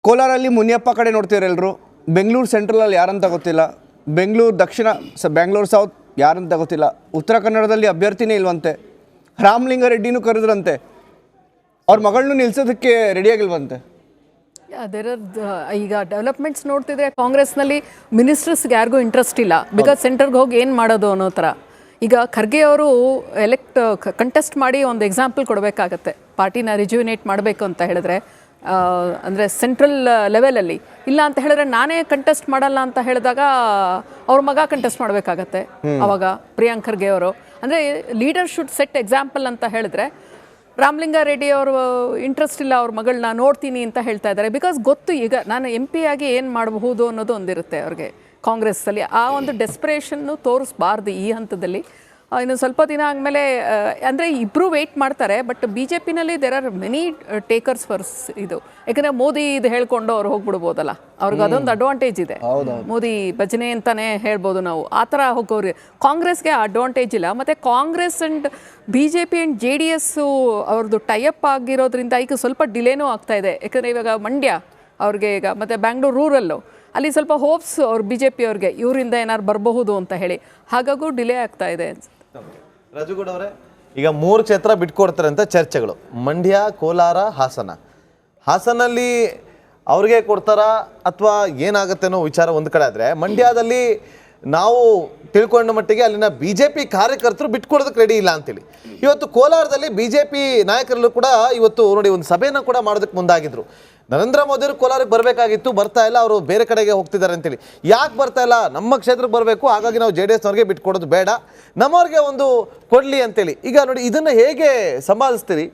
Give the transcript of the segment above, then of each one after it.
ಕೋಲಾರಲ್ಲಿ ಮುನಿಯಪ್ಪ ಕಡೆ ನೋಡ್ತೀರ ಎಲ್ಲರೂ. ಬೆಂಗಳೂರು ಸೆಂಟ್ರಲಲ್ಲಿ ಯಾರಂತ ಗೊತ್ತಿಲ್ಲ, ಬೆಂಗಳೂರು ದಕ್ಷಿಣ ಬೆಂಗಳೂರು ಸೌತ್ ಯಾರಂತ ಗೊತ್ತಿಲ್ಲ, ಉತ್ತರ ಕನ್ನಡದಲ್ಲಿ ಅಭ್ಯರ್ಥಿನೇ ಇಲ್ವಂತೆ, ರಾಮಲಿಂಗಾರೆಡ್ಡಿನೂ ಕರೆದ್ರಂತೆ, ಅವ್ರ ಮಗಳನ್ನೂ ನಿಲ್ಸೋದಕ್ಕೆ ರೆಡಿಯಾಗಿಲ್ವಂತೆ. ಈಗ ಡೆವಲಪ್ಮೆಂಟ್ಸ್ ನೋಡ್ತಿದ್ರೆ ಕಾಂಗ್ರೆಸ್ನಲ್ಲಿ ಮಿನಿಸ್ಟರ್ಸ್ಗೆ ಯಾರಿಗೂ ಇಂಟ್ರೆಸ್ಟ್ ಇಲ್ಲ, ಬಿಕಾಸ್ ಸೆಂಟರ್ಗೆ ಹೋಗಿ ಏನು ಮಾಡೋದು ಅನ್ನೋ ಥರ. ಈಗ ಖರ್ಗೆ ಅವರು ಕಂಟೆಸ್ಟ್ ಮಾಡಿ ಒಂದು ಎಕ್ಸಾಂಪಲ್ ಕೊಡಬೇಕಾಗತ್ತೆ, ಪಾರ್ಟಿನ ರಿಜ್ಯುವಿನೇಟ್ ಮಾಡಬೇಕು ಅಂತ ಹೇಳಿದ್ರೆ, ಅಂದರೆ ಸೆಂಟ್ರಲ್ ಲೆವೆಲಲ್ಲಿ. ಇಲ್ಲ ಅಂತ ಹೇಳಿದ್ರೆ ನಾನೇ ಕಂಟೆಸ್ಟ್ ಮಾಡಲ್ಲ ಅಂತ ಹೇಳಿದಾಗ ಅವ್ರ ಮಗ ಕಂಟೆಸ್ಟ್ ಮಾಡಬೇಕಾಗತ್ತೆ. ಅವಾಗ ಪ್ರಿಯಾಂಕ್ ಖರ್ಗೆ ಅವರು ಅಂದರೆ ಲೀಡರ್ ಶುಡ್ ಸೆಟ್ ಎಕ್ಸಾಂಪಲ್ ಅಂತ ಹೇಳಿದ್ರೆ, ರಾಮಲಿಂಗಾರೆಡ್ಡಿ ಅವರು ಇಂಟ್ರೆಸ್ಟ್ ಇಲ್ಲ, ಅವ್ರ ಮಗಳನ್ನ ನೋಡ್ತೀನಿ ಅಂತ ಹೇಳ್ತಾ ಇದ್ದಾರೆ. ಬಿಕಾಸ್ ಗೊತ್ತು ಈಗ ನಾನು MP ಆಗಿ ಏನು ಮಾಡಬಹುದು ಅನ್ನೋದು ಒಂದಿರುತ್ತೆ ಅವ್ರಿಗೆ ಕಾಂಗ್ರೆಸ್ಸಲ್ಲಿ. ಆ ಒಂದು ಡೆಸ್ಪರೇಷನ್ನು ತೋರಿಸ್ಬಾರ್ದು ಈ ಹಂತದಲ್ಲಿ. ಇನ್ನು ಸ್ವಲ್ಪ ದಿನ ಆದಮೇಲೆ ಅಂದರೆ ಇಬ್ಬರು ವೆಯ್ಟ್ ಮಾಡ್ತಾರೆ. ಬಟ್ BJPನಲ್ಲಿ there are many takers first ಇದು. ಯಾಕಂದರೆ ಮೋದಿ ಇದು ಹೇಳ್ಕೊಂಡು ಅವ್ರು ಹೋಗ್ಬಿಡ್ಬೋದಲ್ಲ, ಅವ್ರಿಗೆ ಅದೊಂದು ಅಡ್ವಾಂಟೇಜ್ ಇದೆ. ಮೋದಿ ಭಜನೆ ಅಂತಲೇ ಹೇಳ್ಬೋದು ನಾವು. ಆ ಥರ ಹೋಗೋರು ಕಾಂಗ್ರೆಸ್ಗೆ ಅಡ್ವಾಂಟೇಜ್ ಇಲ್ಲ. ಮತ್ತು Congress and BJP and JDS ಅವ್ರದ್ದು ಟೈಅಪ್ ಆಗಿರೋದ್ರಿಂದ ಈಗ ಸ್ವಲ್ಪ ಡಿಲೇನೂ ಆಗ್ತಾಯಿದೆ. ಯಾಕಂದರೆ ಇವಾಗ ಮಂಡ್ಯ ಅವ್ರಿಗೆ ಈಗ ಮತ್ತು ಬ್ಯಾಂಗ್ಳೂರು ರೂರಲ್ಲು ಅಲ್ಲಿ ಸ್ವಲ್ಪ ಹೋಪ್ಸ್ ಅವ್ರು BJP ಅವ್ರಿಗೆ ಇವರಿಂದ ಏನಾರು ಬರಬಹುದು ಅಂತ ಹೇಳಿ, ಹಾಗಾಗೂ ಡಿಲೇ ಆಗ್ತಾ ಇದೆ ಅನ್ಸುತ್ತೆ. ರಾಜುಗೌಡ ಅವರೇ, ಈಗ 3 ಕ್ಷೇತ್ರ ಬಿಟ್ಕೊಡ್ತಾರೆ ಅಂತ ಚರ್ಚೆಗಳು, ಮಂಡ್ಯ, ಕೋಲಾರ, ಹಾಸನ. ಹಾಸನಲ್ಲಿ ಅವ್ರಿಗೆ ಕೊಡ್ತಾರಾ ಅಥವಾ ಏನಾಗುತ್ತೆ ಅನ್ನೋ ವಿಚಾರ ಒಂದು ಕಡೆ ಆದರೆ, ಮಂಡ್ಯದಲ್ಲಿ ನಾವು ತಿಳ್ಕೊಂಡ ಮಟ್ಟಿಗೆ ಅಲ್ಲಿನ BJP ಕಾರ್ಯಕರ್ತರು ಬಿಟ್ಕೊಡೋದಕ್ಕೆ ರೆಡಿ ಇಲ್ಲ ಅಂತೇಳಿ. ಇವತ್ತು ಕೋಲಾರದಲ್ಲಿ BJP ನಾಯಕರಲ್ಲೂ ಕೂಡ ಇವತ್ತು ನೋಡಿ ಒಂದು ಸಭೆಯನ್ನು ಕೂಡ ಮಾಡೋದಕ್ಕೆ ಮುಂದಾಗಿದ್ರು. ನರೇಂದ್ರ ಮೋದಿ ಅವರು ಕೋಲಾರಕ್ಕೆ ಬರಬೇಕಾಗಿತ್ತು, ಬರ್ತಾ ಇಲ್ಲ, ಅವರು ಬೇರೆ ಕಡೆಗೆ ಹೋಗ್ತಿದ್ದಾರೆ ಅಂತೇಳಿ. ಯಾಕೆ ಬರ್ತಾ ಇಲ್ಲ? ನಮ್ಮ ಕ್ಷೇತ್ರಕ್ಕೆ ಬರಬೇಕು, ಹಾಗಾಗಿ ನಾವು JDS ಅವ್ರಿಗೆ ಬಿಟ್ಕೊಡೋದು ಬೇಡ, ನಮ್ಮವ್ರಿಗೆ ಒಂದು ಕೊಡಲಿ ಅಂತೇಳಿ. ಈಗ ನೋಡಿ, ಇದನ್ನು ಹೇಗೆ ಸಂಭಾಳಿಸ್ತೀರಿ?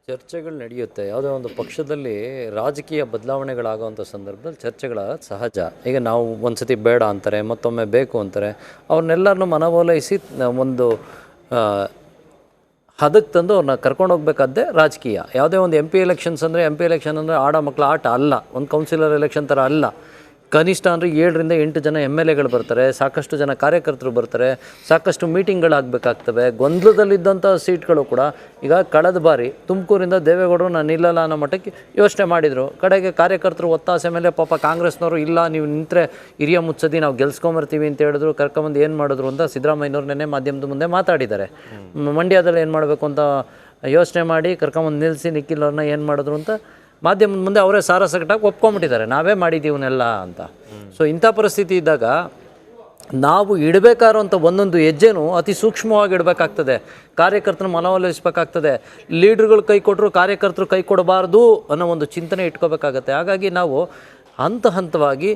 ಚರ್ಚೆಗಳು ನಡೆಯುತ್ತೆ. ಯಾವುದೇ ಒಂದು ಪಕ್ಷದಲ್ಲಿ ರಾಜಕೀಯ ಬದಲಾವಣೆಗಳಾಗುವಂಥ ಸಂದರ್ಭದಲ್ಲಿ ಚರ್ಚೆಗಳ ಸಹಜ. ಈಗ ನಾವು ಒಂದು ಸತಿ ಬೇಡ ಅಂತಾರೆ, ಮತ್ತೊಮ್ಮೆ ಬೇಕು ಅಂತಾರೆ. ಅವ್ರನ್ನೆಲ್ಲರನ್ನೂ ಮನವೊಲೈಸಿ ಒಂದು ಹದಕ್ಕೆ ತಂದು ಅವ್ರನ್ನ ಕರ್ಕೊಂಡು ಹೋಗ್ಬೇಕಾದ್ದೇ ರಾಜಕೀಯ. ಯಾವುದೇ ಒಂದು MP ಎಲೆಕ್ಷನ್ಸ್ ಅಂದರೆ MP ಎಲೆಕ್ಷನ್ ಅಂದರೆ ಆಡೋ ಮಕ್ಕಳ ಆಟ ಅಲ್ಲ, ಒಂದು ಕೌನ್ಸಿಲರ್ ಎಲೆಕ್ಷನ್ ಥರ ಅಲ್ಲ. ಕನಿಷ್ಠ ಅಂದರೆ 7 ರಿಂದ 8 ಜನ MLAಗಳು ಬರ್ತಾರೆ, ಸಾಕಷ್ಟು ಜನ ಕಾರ್ಯಕರ್ತರು ಬರ್ತಾರೆ, ಸಾಕಷ್ಟು ಮೀಟಿಂಗ್ಗಳಾಗಬೇಕಾಗ್ತವೆ. ಗೊಂದಲದಲ್ಲಿದ್ದಂಥ ಸೀಟ್ಗಳು ಕೂಡ ಈಗ ಕಳೆದ ಬಾರಿ ತುಮಕೂರಿಂದ ದೇವೇಗೌಡರು ನಾನು ನಿಲ್ಲಲ್ಲ ಅನ್ನೋ ಮಟ್ಟಕ್ಕೆ ಯೋಚನೆ ಮಾಡಿದರು. ಕಡೆಗೆ ಕಾರ್ಯಕರ್ತರು ಒತ್ತಾಸೆ ಮೇಲೆ ಪಾಪ ಕಾಂಗ್ರೆಸ್ನವರು ಇಲ್ಲ ನೀವು ನಿಂತರೆ ಹಿರಿಯ ಮುತ್ಸದಿ ನಾವು ಗೆಲ್ಸ್ಕೊಂಬರ್ತೀವಿ ಅಂತ ಹೇಳಿದ್ರು. ಕರ್ಕೊಂಬಂದು ಏನು ಮಾಡಿದ್ರು ಅಂತ ಸಿದ್ದರಾಮಯ್ಯನವ್ರು ನೆನ್ನೆ ಮಾಧ್ಯಮದ ಮುಂದೆ ಮಾತಾಡಿದ್ದಾರೆ. ಮಂಡ್ಯದಲ್ಲಿ ಏನು ಮಾಡಬೇಕು ಅಂತ ಯೋಚನೆ ಮಾಡಿ ಕರ್ಕೊಂಬಂದು ನಿಲ್ಲಿಸಿ ನಿಖಿಲ್ ಏನು ಮಾಡಿದ್ರು ಅಂತ ಮಾಧ್ಯಮದ ಮುಂದೆ ಅವರೇ ಸಾರಸಗಟಾಗಿ ಒಪ್ಕೊಂಬಿಟ್ಟಿದ್ದಾರೆ, ನಾವೇ ಮಾಡಿದ್ದೀವನ್ನೆಲ್ಲ ಅಂತ. ಸೊ ಇಂಥ ಪರಿಸ್ಥಿತಿ ಇದ್ದಾಗ ನಾವು ಇಡಬೇಕಾದಂಥ ಒಂದೊಂದು ಹೆಜ್ಜೆನೂ ಅತಿ ಸೂಕ್ಷ್ಮವಾಗಿ ಇಡಬೇಕಾಗ್ತದೆ. ಕಾರ್ಯಕರ್ತನ ಮನವೊಲಿಸಬೇಕಾಗ್ತದೆ. ಲೀಡ್ರುಗಳು ಕೈ ಕೊಟ್ಟರು ಕಾರ್ಯಕರ್ತರು ಕೈ ಕೊಡಬಾರ್ದು ಅನ್ನೋ ಒಂದು ಚಿಂತನೆ ಇಟ್ಕೋಬೇಕಾಗತ್ತೆ. ಹಾಗಾಗಿ ನಾವು ಹಂತವಾಗಿ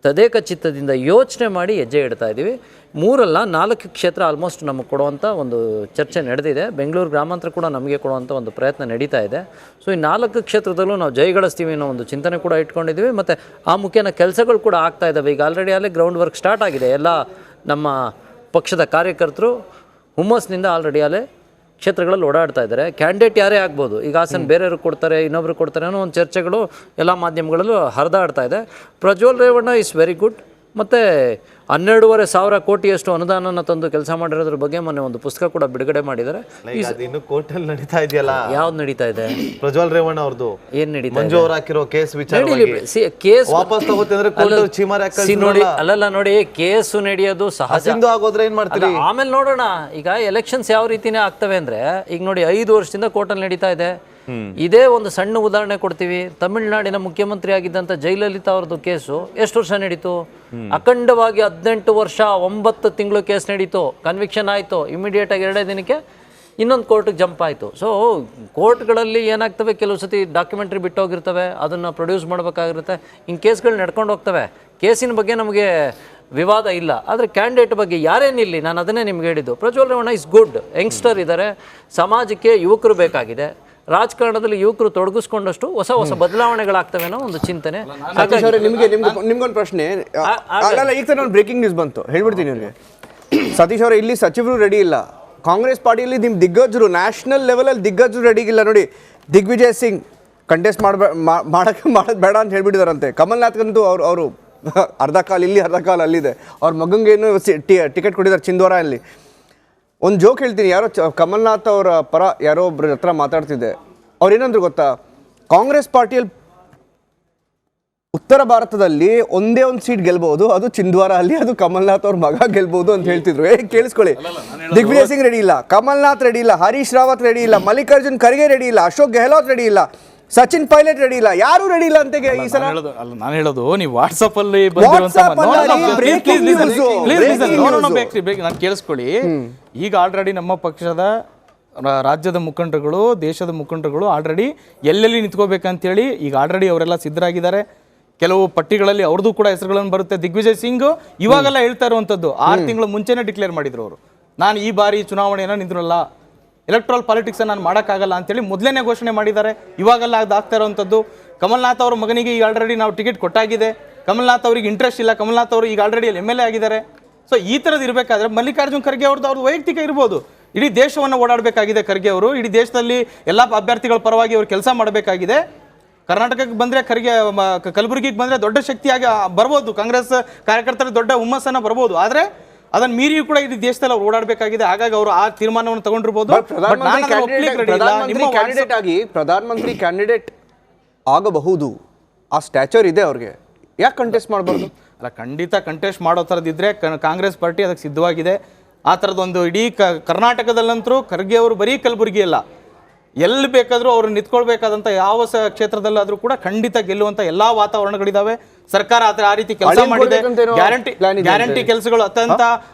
ತದೇಕ ಚಿತ್ತದಿಂದ ಯೋಚನೆ ಮಾಡಿ ಹೆಜ್ಜೆ ಇಡ್ತಾ ಇದ್ದೀವಿ. 3 ಅಲ್ಲ 4 ಕ್ಷೇತ್ರ ಆಲ್ಮೋಸ್ಟ್ ನಮಗೆ ಕೊಡುವಂಥ ಒಂದು ಚರ್ಚೆ ನಡೆದಿದೆ. ಬೆಂಗಳೂರು ಗ್ರಾಮಾಂತರ ಕೂಡ ನಮಗೆ ಕೊಡುವಂಥ ಒಂದು ಪ್ರಯತ್ನ ನಡೀತಾ ಇದೆ. ಸೊ ಈ 4 ಕ್ಷೇತ್ರದಲ್ಲೂ ನಾವು ಜಯಗಳಿಸ್ತೀವಿ ಅನ್ನೋ ಒಂದು ಚಿಂತನೆ ಕೂಡ ಇಟ್ಕೊಂಡಿದ್ದೀವಿ. ಮತ್ತು ಆ ಮುಖೇನ ಕೆಲಸಗಳು ಕೂಡ ಆಗ್ತಾ ಇದ್ದಾವೆ. ಈಗ ಆಲ್ರೆಡಿ ಅಲ್ಲೇ ಗ್ರೌಂಡ್ ವರ್ಕ್ ಸ್ಟಾರ್ಟ್ ಆಗಿದೆ. ಎಲ್ಲ ನಮ್ಮ ಪಕ್ಷದ ಕಾರ್ಯಕರ್ತರು ಹುಮ್ಮಸ್ನಿಂದ ಆಲ್ರೆಡಿ ಅಲ್ಲೇ ಕ್ಷೇತ್ರಗಳಲ್ಲಿ ಓಡಾಡ್ತಾ ಇದ್ದಾರೆ. ಕ್ಯಾಂಡಿಡೇಟ್ ಯಾರೇ ಆಗ್ಬೋದು. ಈಗ ಹಾಸನ ಬೇರೆಯವ್ರಿಗೆ ಕೊಡ್ತಾರೆ, ಇನ್ನೊಬ್ರು ಕೊಡ್ತಾರೆ ಅನ್ನೋ ಒಂದು ಚರ್ಚೆಗಳು ಎಲ್ಲ ಮಾಧ್ಯಮಗಳಲ್ಲೂ ಹರಿದಾಡ್ತಾ ಇದೆ. Prajwal Revanna is very good. ಮತ್ತು 12,500 ಕೋಟಿಯಷ್ಟು ಅನುದಾನನ ತಂದು ಕೆಲಸ ಮಾಡಿರೋದ್ರ ಬಗ್ಗೆ ಮೊನ್ನೆ ಒಂದು ಪುಸ್ತಕ ಕೂಡ ಬಿಡುಗಡೆ ಮಾಡಿದ್ದಾರೆ. ಇನ್ನು ಕೋರ್ಟಲ್ಲಿ ನಡೀತಾ ಇದೆಯಲ್ಲ, ಯಾವ್ದು ನಡೀತಾ ಇದೆ? ಪ್ರಜ್ವಲ್ ರೇವಣ್ಣ ಅವ್ರದ್ದು ಏನು ನಡೀತಾ ಮಂಜು ಅವ್ರು ಹಾಕಿರೋ ಕೇಸ್ ವಿಚಾರ ಕೇಸ್ ವಾಪಸ್ ತಗೋತಿದ್ರೆ ನೋಡಿ ಅಲ್ಲಲ್ಲ ನೋಡಿ, ಕೇಸು ನಡೆಯೋದು ಸಹಜ. ಆಗೋದ್ರೆ ಏನ್ ಮಾಡ್ತೀರಿ? ಆಮೇಲೆ ನೋಡೋಣ. ಈಗ ಎಲೆಕ್ಷನ್ಸ್ ಯಾವ ರೀತಿನೇ ಆಗ್ತವೆ ಅಂದ್ರೆ, ಈಗ ನೋಡಿ 5 ವರ್ಷದಿಂದ ಕೋರ್ಟಲ್ಲಿ ನಡೀತಾ ಇದೆ. ಇದೇ ಒಂದು ಸಣ್ಣ ಉದಾಹರಣೆ ಕೊಡ್ತೀವಿ. ತಮಿಳುನಾಡಿನ ಮುಖ್ಯಮಂತ್ರಿ ಆಗಿದ್ದಂಥ ಜಯಲಲಿತಾ ಅವ್ರದ್ದು ಕೇಸು ಎಷ್ಟು ವರ್ಷ ನಡೀತು? ಅಖಂಡವಾಗಿ 18 ವರ್ಷ 9 ತಿಂಗಳು ಕೇಸ್ ನಡೀತು. ಕನ್ವಿಕ್ಷನ್ ಆಯಿತು. ಇಮಿಡಿಯೇಟಾಗಿ 2 ದಿನಕ್ಕೆ ಇನ್ನೊಂದು ಕೋರ್ಟಿಗೆ ಜಂಪ್ ಆಯಿತು. ಸೊ ಕೋರ್ಟ್ಗಳಲ್ಲಿ ಏನಾಗ್ತವೆ, ಕೆಲವು ಸತಿ ಡಾಕ್ಯುಮೆಂಟ್ರಿ ಬಿಟ್ಟೋಗಿರ್ತವೆ, ಅದನ್ನು ಪ್ರೊಡ್ಯೂಸ್ ಮಾಡಬೇಕಾಗಿರುತ್ತೆ. ಹಿಂಗೆ ಕೇಸ್ಗಳು ನಡ್ಕೊಂಡು ಹೋಗ್ತವೆ. ಕೇಸಿನ ಬಗ್ಗೆ ನಮಗೆ ವಿವಾದ ಇಲ್ಲ. ಆದರೆ ಕ್ಯಾಂಡಿಡೇಟ್ ಬಗ್ಗೆ ಯಾರೇನಿಲ್ಲ, ನಾನು ಅದನ್ನೇ ನಿಮ್ಗೆ ಹೇಳಿದ್ದು. Prajwal Revanna is good. Youngster ಇದ್ದಾರೆ. ಸಮಾಜಕ್ಕೆ ಯುವಕರು ಬೇಕಾಗಿದೆ. ರಾಜಕಾರಣದಲ್ಲಿ ಯುವಕರು ತೊಡಗಿಸ್ಕೊಂಡಷ್ಟು ಹೊಸ ಬದಲಾವಣೆಗಳಾಗ್ತವೆ ಅನ್ನೋ ಒಂದು ಚಿಂತನೆ. ನಿಮ್ಗೊಂದು ಪ್ರಶ್ನೆ. ಈಗ ನಾನು ಬ್ರೇಕಿಂಗ್ ನ್ಯೂಸ್ ಬಂತು, ಹೇಳ್ಬಿಡ್ತೀನಿ ನಿಮಗೆ. ಸತೀಶ್ ಅವರೇ, ಇಲ್ಲಿ ಸಚಿವರು ರೆಡಿ ಇಲ್ಲ. ಕಾಂಗ್ರೆಸ್ ಪಾರ್ಟಿಯಲ್ಲಿ ನಿಮ್ಮ ದಿಗ್ಗಜರು, ನ್ಯಾಷನಲ್ ಲೆವೆಲಲ್ಲಿ ದಿಗ್ಗಜರು ರೆಡಿ ಇಲ್ಲ. ನೋಡಿ, ದಿಗ್ವಿಜಯ್ ಸಿಂಗ್ ಕಂಟೆಸ್ಟ್ ಮಾಡೋದು ಬೇಡ ಅಂತ ಹೇಳ್ಬಿಟ್ಟಿದಾರಂತೆ. ಕಮಲ್ನಾಥ್ಗಂತೂ ಅವರು ಅರ್ಧ ಕಾಲ ಇಲ್ಲಿ ಅರ್ಧ ಕಾಲ ಅಲ್ಲಿದೆ. ಅವ್ರ ಮಗಂಗೇನು ಟಿಕೆಟ್ ಕೊಟ್ಟಿದ್ದಾರೆ ಚಿಂದ್ವಾರ ಅಲ್ಲಿ. ಒಂದು ಜೋಕ್ ಹೇಳ್ತೀನಿ. ಯಾರೋ ಕಮಲ್ನಾಥ್ ಅವರ ಪರ ಯಾರೋ ಒಬ್ಬರ ಹತ್ರ ಮಾತಾಡ್ತಿದ್ದೆ. ಅವ್ರು ಏನಂದ್ರು ಗೊತ್ತಾ, ಕಾಂಗ್ರೆಸ್ ಪಾರ್ಟಿಯಲ್ಲಿ ಉತ್ತರ ಭಾರತದಲ್ಲಿ ಒಂದೇ ಒಂದು ಸೀಟ್ ಗೆಲ್ಬಹುದು, ಅದು ಚಿಂದ್ವಾರ ಅಲ್ಲಿ, ಅದು ಕಮಲ್ನಾಥ್ ಅವ್ರ ಮಗ ಗೆಲ್ಬಹುದು ಅಂತ ಹೇಳ್ತಿದ್ರು. ಕೇಳಿಸ್ಕೊಳ್ಳಿ, ದಿಗ್ವಿಜಯ್ ಸಿಂಗ್ ರೆಡಿ ಇಲ್ಲ, ಕಮಲ್ನಾಥ್ ರೆಡಿ ಇಲ್ಲ, ಹರೀಶ್ ರಾವತ್ ರೆಡಿ ಇಲ್ಲ, ಮಲ್ಲಿಕಾರ್ಜುನ್ ಖರ್ಗೆ ರೆಡಿ ಇಲ್ಲ, ಅಶೋಕ್ ಗೆಹ್ಲೋಟ್ ರೆಡಿ ಇಲ್ಲ, ಸಚಿನ್ ಪೈಲಟ್ ರೆಡಿ ಇಲ್ಲ, ಯಾರು ರೆಡಿ ಇಲ್ಲ ಅಂತ ಈ ಸಲ. ನಾನು ಹೇಳೋದು ನೀವು ವಾಟ್ಸಪ್ ಅಲ್ಲಿ ನಾನು ಕೇಳಿಸ್ಕೊಳ್ಳಿ. ಈಗ ಆಲ್ರೆಡಿ ನಮ್ಮ ಪಕ್ಷದ ರಾಜ್ಯದ ಮುಖಂಡರುಗಳು, ದೇಶದ ಮುಖಂಡರುಗಳು ಆಲ್ರೆಡಿ ಎಲ್ಲೆಲ್ಲಿ ನಿಂತ್ಕೋಬೇಕಂತೇಳಿ ಈಗ ಆಲ್ರೆಡಿ ಅವರೆಲ್ಲ ಸಿದ್ಧರಾಗಿದ್ದಾರೆ. ಕೆಲವು ಪಟ್ಟಿಗಳಲ್ಲಿ ಅವ್ರದ್ದು ಕೂಡ ಹೆಸರುಗಳನ್ನು ಬರುತ್ತೆ. ದಿಗ್ವಿಜಯ್ ಸಿಂಗ್ ಇವಾಗೆಲ್ಲ ಹೇಳ್ತಾ ಇರುವಂಥದ್ದು 6 ತಿಂಗಳ ಮುಂಚೆನೇ ಡಿಕ್ಲೇರ್ ಮಾಡಿದ್ರು ಅವರು, ನಾನು ಈ ಬಾರಿ ಚುನಾವಣೆಯನ್ನು ನಿಂತಿರಲ್ಲ, ಎಲೆಕ್ಟ್ರಲ್ ಪಾಲಿಟಿಕ್ಸ್ ನಾನು ಮಾಡೋಕ್ಕಾಗಲ್ಲ ಅಂತೇಳಿ ಮೊದಲನೇ ಘೋಷಣೆ ಮಾಡಿದ್ದಾರೆ. ಇವಾಗೆಲ್ಲ ಅದಾಗ್ತಾ ಇರುವಂಥದ್ದು. ಕಮಲ್ನಾಥ್ ಅವ್ರ ಮಗನಿಗೆ ಈಗ ಆಲ್ರೆಡಿ ನಾವು ಟಿಕೆಟ್ ಕೊಟ್ಟಾಗಿದೆ. ಕಮಲ್ನಾಥ್ ಅವ್ರಿಗೆ ಇಂಟ್ರೆಸ್ಟ್ ಇಲ್ಲ, ಕಮಲ್ನಾಥ್ ಅವರು ಈಗ ಆಲ್ರೆಡಿ MLA ಆಗಿದ್ದಾರೆ. ಸೊ ಈ ಥರದ್ದು ಇರಬೇಕಾದ್ರೆ ಮಲ್ಲಿಕಾರ್ಜುನ್ ಖರ್ಗೆ ಅವ್ರದ್ದು ವೈಯಕ್ತಿಕ ಇರ್ಬೋದು, ಇಡೀ ದೇಶವನ್ನು ಓಡಾಡಬೇಕಾಗಿದೆ ಖರ್ಗೆ ಅವರು. ಇಡೀ ದೇಶದಲ್ಲಿ ಎಲ್ಲ ಅಭ್ಯರ್ಥಿಗಳ ಪರವಾಗಿ ಅವರು ಕೆಲಸ ಮಾಡಬೇಕಾಗಿದೆ. ಕರ್ನಾಟಕಕ್ಕೆ ಬಂದರೆ ಖರ್ಗೆ, ಕಲಬುರಗಿಗೆ ಬಂದರೆ ದೊಡ್ಡ ಶಕ್ತಿಯಾಗಿ ಬರ್ಬೋದು, ಕಾಂಗ್ರೆಸ್ ಕಾರ್ಯಕರ್ತರ ದೊಡ್ಡ ಹುಮ್ಮಸ್ಸನ್ನು ಬರ್ಬೋದು. ಆದರೆ ಅದನ್ನ ಮೀರಿಯೂ ಕೂಡ ಇಡೀ ದೇಶದಲ್ಲಿ ಅವ್ರು ಓಡಾಡಬೇಕಾಗಿದೆ. ಹಾಗಾಗಿ ಅವರು ಆ ತೀರ್ಮಾನವನ್ನು ತಗೊಂಡಿರ್ಬೋದು. ಪ್ರಧಾನಮಂತ್ರಿ ಕ್ಯಾಂಡಿಡೇಟ್ ಆಗಬಹುದು, ಆ ಸ್ಟ್ಯಾಚರ್ ಇದೆ ಅವ್ರಿಗೆ, ಯಾಕೆ ಕಂಟೆಸ್ಟ್ ಮಾಡಬಾರ್ದು? ಅಲ್ಲ, ಖಂಡಿತ ಕಂಟೆಸ್ಟ್ ಮಾಡೋ ಥರದಿದ್ರೆ ಕಾಂಗ್ರೆಸ್ ಪಾರ್ಟಿ ಅದಕ್ಕೆ ಸಿದ್ಧವಾಗಿದೆ. ಆ ಥರದೊಂದು ಇಡೀ ಕರ್ನಾಟಕದಲ್ಲಂತರೂ ಖರ್ಗೆ ಅವರು ಬರೀ ಕಲಬುರಗಿ ಅಲ್ಲ, ಎಲ್ಲಿ ಬೇಕಾದರೂ ಅವರು ನಿಂತ್ಕೊಳ್ಬೇಕಾದಂಥ ಯಾವ ಕ್ಷೇತ್ರದಲ್ಲಾದರೂ ಕೂಡ ಖಂಡಿತ ಗೆಲ್ಲುವಂಥ ಎಲ್ಲ ವಾತಾವರಣಗಳಿದ್ದಾವೆ. ಸರ್ಕಾರ ಆ ರೀತಿ ಕೆಲಸ ಮಾಡಿದೆ. ಗ್ಯಾರಂಟಿ ಕೆಲಸಗಳು ಅತ್ಯಂತ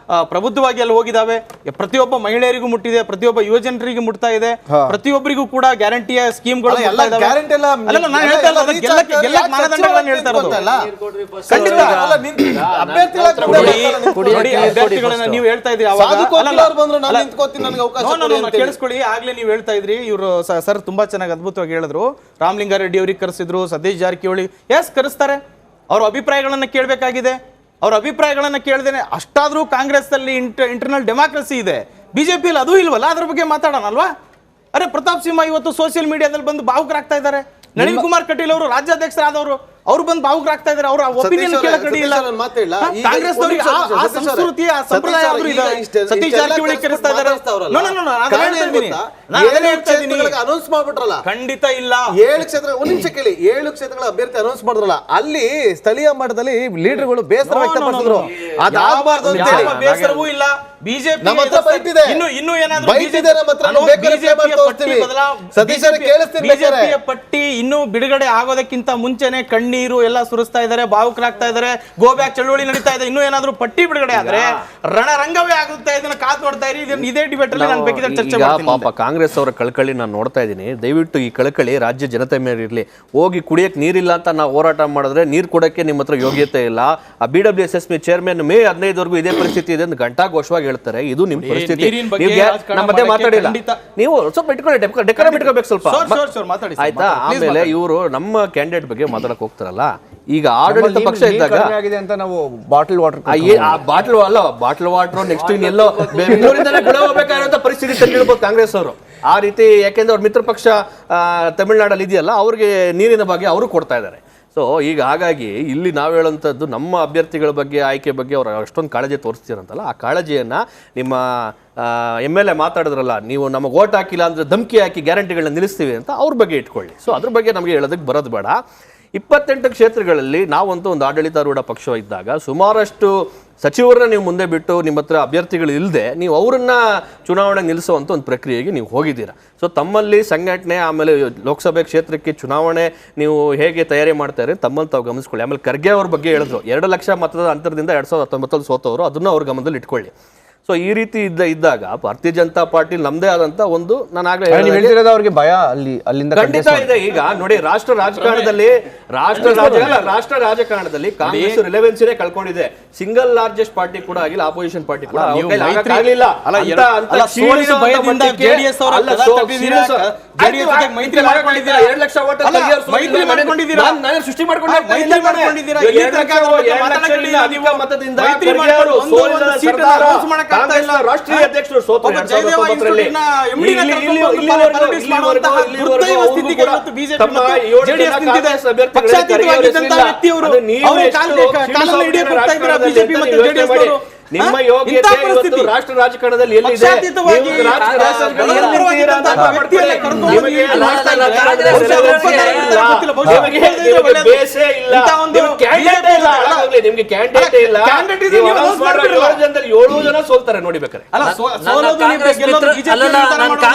ಪ್ರಬುದ್ಧವಾಗಿ ಅಲ್ಲಿ ಹೋಗಿದ್ದಾವೆ. ಪ್ರತಿಯೊಬ್ಬ ಮಹಿಳೆಯರಿಗೂ ಮುಟ್ಟಿದೆ, ಪ್ರತಿಯೊಬ್ಬ ಯುವಜನರಿಗೆ ಮುಟ್ತಾ ಇದೆ, ಪ್ರತಿಯೊಬ್ಬರಿಗೂ ಕೂಡ ಗ್ಯಾರಂಟಿಯ ಸ್ಕೀಮ್ಗಳು ಅಭ್ಯರ್ಥಿಗಳನ್ನ ನೀವು ಹೇಳ್ತಾ ಇದ್ರಿ. ಕೇಳಿಸ್ಕೊಳ್ಳಿ, ಆಗ್ಲೇ ನೀವು ಹೇಳ್ತಾ ಇದ್ರಿ, ಇವರು ಸರ್ ತುಂಬಾ ಚೆನ್ನಾಗಿ ಅದ್ಭುತವಾಗಿ ಹೇಳಿದ್ರು. ರಾಮಲಿಂಗಾರೆಡ್ಡಿ ಅವ್ರಿಗೆ ಕರೆಸಿದ್ರು, ಸತೀಶ್ ಜಾರಕಿಹೊಳಿ ಕರೆಸ್ತಾರೆ. ಅವ್ರ ಅಭಿಪ್ರಾಯಗಳನ್ನ ಕೇಳಬೇಕಾಗಿದೆ. ಅವ್ರ ಅಭಿಪ್ರಾಯಗಳನ್ನ ಕೇಳ್ದೇನೆ ಅಷ್ಟಾದ್ರೂ ಕಾಂಗ್ರೆಸ್ ಅಲ್ಲಿ ಇಂಟರ್ನಲ್ ಡೆಮಾಕ್ರಸಿ ಇದೆ, ಬಿಜೆಪಿಯಲ್ಲಿ ಅದೂ ಇಲ್ವಲ್ಲ, ಅದ್ರ ಬಗ್ಗೆ ಮಾತಾಡೋಣ ಅಲ್ವಾ? ಅರೆ, ಪ್ರತಾಪ್ ಸಿಂಹ ಇವತ್ತು ಸೋಷಿಯಲ್ ಮೀಡಿಯಾದಲ್ಲಿ ಬಂದು ಭಾವುಕರಾಗ್ತಾ ಇದ್ದಾರೆ. ನಳಿನ್ ಕುಮಾರ್ ಕಟೀಲ್ ಅವರು ರಾಜ್ಯಾಧ್ಯಕ್ಷರಾದವರು, ಅವರು ಬಂದು ಭಾವುಕರಾಗ್ತಾ ಇದ್ದಾರೆ. ಅವರ ಒಪಿನಿಯನ್ ಕೇಳಕ್ಕೆ ರೆಡಿ ಇಲ್ಲ. ಕಾಂಗ್ರೆಸ್ ಆ ಸಂಸ್ಕೃತಿ, ಆ ಸಂಪ್ರದಾಯ ಸತೀಶ್ ಜಾರಕಿಹೊಳಿ ಕರೆಸ್ತಾ ಇದ್ದಾರೆ. ಅನೌನ್ಸ್ ಮಾಡ್ಬಿಟ್ರಲ್ಲ, ಖಂಡಿತ ಇಲ್ಲ. 7 ಕ್ಷೇತ್ರ, ಒಂದು ನಿಮಿಷ ಕೇಳಿ, 7 ಕ್ಷೇತ್ರಗಳ ಅಭ್ಯರ್ಥಿ ಅನೌನ್ಸ್ ಮಾಡಿದ್ರಲ್ಲ, ಅಲ್ಲಿ ಸ್ಥಳೀಯ ಮಟ್ಟದಲ್ಲಿ ಲೀಡರ್ಗಳು ಬೇಸರ ವ್ಯಕ್ತಪಡಿಸಿದ್ರು. ಅದಾಗಬಾರ್ದು ಅಂತ ಹೇಳಿ ಬೇಸರವೂ ಇಲ್ಲ. ಬಿಜೆಪಿ ನಮ್ಮ ಹತ್ರ ಬೈತಿದೆ, ಇನ್ನು ಏನಾದ್ರು ಬೈತಿದೆ, ನಮ್ಮ ಹತ್ರ ಬಿಜೆಪಿಯ ಪಟ್ಟಿ ಇನ್ನೂ ಬಿಡುಗಡೆ ಆಗೋದಕ್ಕಿಂತ ಮುಂಚೆನೆ ಕಣ್ಣೀರು ಎಲ್ಲ ಸುರಿಸ್ತಾ ಇದ್ದಾರೆ, ಭಾವುಕರಾಗ್ತಾ ಇದ್ದಾರೆ. ಗೋ ಬ್ಯಾಕ್ ಚಳವಳಿ ನಡೀತಾ ಇದೆ. ಇನ್ನೂ ಏನಾದ್ರೂ ಪಟ್ಟಿ ಬಿಡುಗಡೆ ಆದ್ರೆ ರಣರಂಗವೇ ಆಗುತ್ತೆ. ಇದನ್ನ ಕಾದು ನೋಡ್ತಾ ಇರಿ. ಇದೇ ಡಿಬೇಟ್ ಅಲ್ಲಿ ನಾನು ಬೇಕಿದ್ರೆ ಚರ್ಚೆ ಮಾಡ್ತೀನಿ. ಪಾಪ ಕಾಂಗ್ರೆಸ್ ಅವರ ಕಳಕಳಿ ನಾನು ನೋಡ್ತಾ ಇದ್ದೀನಿ. ದಯವಿಟ್ಟು ಈ ಕಳಕಳಿ ರಾಜ್ಯ ಜನತೆ ಮೇಲೆ ಇರಲಿ. ಹೋಗಿ ಕುಡಿಯಕ್ಕೆ ನೀರಿಲ್ಲ ಅಂತ ನಾವು ಹೋರಾಟ ಮಾಡಿದ್ರೆ ನೀರು ಕೊಡಕ್ಕೆ ನಿಮ್ಮ ಹತ್ರ ಯೋಗ್ಯತೆ ಇಲ್ಲ. ಆ BWSSB ಚೇರ್ಮನ್ ಮೇ 15ವರೆಗೂ ಇದೇ ಪರಿಸ್ಥಿತಿ ಇದೆ ಅಂತ ಘಂಟಾಘೋಷವಾಗಿ ಹೇಳ್ತಾರೆ. ಇದು ನಿಮ್ಮ ಪರಿಸ್ಥಿತಿ. ನಮ್ಮ ಮಧ್ಯೆ ಮಾತಾಡಿಲ್ಲ, ನೀವು ಸ್ವಲ್ಪ ಇಟ್ಕೊಳ್ಳಿ, ಡೆಕೋರಮ್ ಇಟ್ಕೋಬೇಕು ಸ್ವಲ್ಪ, ಆಯ್ತಾ? ಆಮೇಲೆ ಇವರು ನಮ್ಮ ಕ್ಯಾಂಡಿಡೇಟ್ ಬಗ್ಗೆ ಮಾತಾಡಕ್ ಹೋಗ್ತಾರಲ್ಲ, ಈಗ ಆಡಳಿತ ಪಕ್ಷ ಇದ್ದಾಗ ಅಂತ ನಾವು bottle water bottle water next ಎಲ್ಲೋ ಬೆಂಗಳೂರಿಂದಲೇ ಗುಳೆ ಹೋಗ್ಬೇಕಾಗಿರೋ ಪರಿಸ್ಥಿತಿ ತಂದಿಡ್ಬೋದು ಕಾಂಗ್ರೆಸ್ ಅವರು. ಆ ರೀತಿ, ಯಾಕೆಂದ್ರೆ ಅವ್ರ ಮಿತ್ರ ಪಕ್ಷ ತಮಿಳುನಾಡಲ್ಲಿ ಇದೆಯಲ್ಲ, ಅವ್ರಿಗೆ ನೀರಿನ ಬಗ್ಗೆ ಅವರು ಕೊಡ್ತಾ ಇದ್ದಾರೆ. ಸೊ ಈಗ ಹಾಗಾಗಿ ಇಲ್ಲಿ ನಾವು ಹೇಳೋಂಥದ್ದು ನಮ್ಮ ಅಭ್ಯರ್ಥಿಗಳ ಬಗ್ಗೆ, ಆಯ್ಕೆ ಬಗ್ಗೆ ಅವ್ರು ಅಷ್ಟೊಂದು ಕಾಳಜಿ ತೋರಿಸ್ತೀರಂತಲ್ಲ, ಆ ಕಾಳಜಿಯನ್ನು ನಿಮ್ಮ MLA ಮಾತಾಡಿದ್ರಲ್ಲ, ನೀವು ನಮಗೆ ಓಟ್ ಹಾಕಿಲ್ಲ ಅಂದರೆ ಧಮಕಿ ಹಾಕಿ ಗ್ಯಾರಂಟಿಗಳನ್ನ ನಿಲ್ಲಿಸ್ತೀವಿ ಅಂತ, ಅವ್ರ ಬಗ್ಗೆ ಇಟ್ಕೊಳ್ಳಿ. ಸೊ ಅದ್ರ ಬಗ್ಗೆ ನಮಗೆ ಹೇಳೋದಕ್ಕೆ ಬರೋದು ಬೇಡ. 28 ಕ್ಷೇತ್ರಗಳಲ್ಲಿ ನಾವಂತೂ ಒಂದು ಆಡಳಿತಾರೂಢ ಪಕ್ಷ ಇದ್ದಾಗ ಸುಮಾರಷ್ಟು ಸಚಿವರನ್ನ ನೀವು ಮುಂದೆ ಬಿಟ್ಟು ನಿಮ್ಮ ಹತ್ರ ಅಭ್ಯರ್ಥಿಗಳು ಇಲ್ಲದೆ ನೀವು ಅವರನ್ನ ಚುನಾವಣೆ ನಿಲ್ಲಿಸುವಂಥ ಒಂದು ಪ್ರಕ್ರಿಯೆಗೆ ನೀವು ಹೋಗಿದ್ದೀರಾ. ಸೊ ತಮ್ಮಲ್ಲಿ ಸಂಘಟನೆ, ಆಮೇಲೆ ಲೋಕಸಭೆ ಕ್ಷೇತ್ರಕ್ಕೆ ಚುನಾವಣೆ ನೀವು ಹೇಗೆ ತಯಾರಿ ಮಾಡ್ತಾರೆ ತಮ್ಮಲ್ಲಿ ತಾವು ಗಮನಿಸ್ಕೊಳ್ಳಿ. ಆಮೇಲೆ ಖರ್ಗೆ ಅವ್ರ ಬಗ್ಗೆ ಹೇಳಿದ್ರು, 2 ಲಕ್ಷ ಮತದ ಅಂತರದಿಂದ 2019 ಸೋತವರು, ಅದನ್ನು ಅವ್ರ ಗಮನದಲ್ಲಿ ಇಟ್ಕೊಳ್ಳಿ. ಸೊ ಈ ರೀತಿ ಇದ್ದಾಗ ಭಾರತೀಯ ಜನತಾ ಪಾರ್ಟಿ ನಮ್ದೇ ಆದಂತ ಒಂದು, ನಾನು ಆಗ್ಲೇ ಅವ್ರಿಗೆ ಭಯ ಅಲ್ಲಿಂದ ಖಂಡಿತ ಇದೆ. ಈಗ ನೋಡಿ, ರಾಷ್ಟ್ರ ರಾಜಕಾರಣದಲ್ಲಿ ಕಾಂಗ್ರೆಸ್ ರಿಲೆವೆನ್ಸಿನೇ ಕಳ್ಕೊಂಡಿದೆ. ಸಿಂಗಲ್ ಲಾರ್ಜೆಸ್ಟ್ ಪಾರ್ಟಿ ಕೂಡ ಆಗಿಲ್ಲ, ಅಪೋಸಿಷನ್ ಪಾರ್ಟಿ ಕೂಡ ಆಗಲಿಲ್ಲ. ಸೃಷ್ಟಿ ರಾಷ್ಟ್ರೀಯ ಅಧ್ಯಕ್ಷರು ಸೋತರು. ನಿಮ್ಮ ಇಂಥ ಯೋಗ್ಯತೆ ಇವತ್ತು ಪರಿಸ್ಥಿತಿ. ರಾಷ್ಟ್ರ ರಾಜಕಾರಣದಲ್ಲಿ ಎಲ್ಲಿದೆ? ಪಕ್ಷಾತೀತವಾಗಿ ನೀವು ರಾಷ್ಟ್ರ ರಾಜಕಾರಣದಲ್ಲಿ ಪರವಾಗಿದ್ದಂಥ ಅರ್ಥ ಮಾಡ್ಕೊಳ್ಳಿ. ವ್ಯಕ್ತಿಯನ್ನ ಕರ್ಕೊಂಡು ನಿಮಗೆ ಬಂದು ರಾಷ್ಟ್ರ ಮಾತಾಡ್ತಾ ರಾಜಕಾರಣದಲ್ಲಿ ಬಹುಶಃ ನಿಮಗೆ ಒಪ್ಪಂದ ಇಲ್ಲ. ಗೊತ್ತಿಲ್ಲ, ಬಹುಶಃ ನಿಮಗೆ ಒಪ್ಪಂದ ಬೇಸೇ ಇಲ್ಲ. ಇಂಥ ಒಂದು ನಿಮ್ಗೆ ಕ್ಯಾಂಡಿಡೇಟ್ ಇಲ್ಲ. ಹಾಗಾಗ್ಲಿ ನಿಮ್ಗೆ ಕ್ಯಾಂಡಿಡೇಟ್ ಇಲ್ಲ. ಕ್ಯಾಂಡಿಡೇಟ್ ನೀವು ನೀವು announce ಮಾಡೋ 7 ಜನದಲ್ಲಿ 7 ಜನ ಸೋಲ್ತಾರೆ ನೋಡಿ ಬೇಕಾರೆ. ಅಲ್ಲ ನನ್ನ ಸೋಲೋದು ಕಾಂಗ್ರೆಸ್ ಗೆಲ್ಲೋದು ಮಿತ್ರ- ಬಿಜೆಪಿ ಅಲ್ಲಲ್ಲ, ನಿರ್ಧಾರ ನನ್ನ ಮಾಡೋದು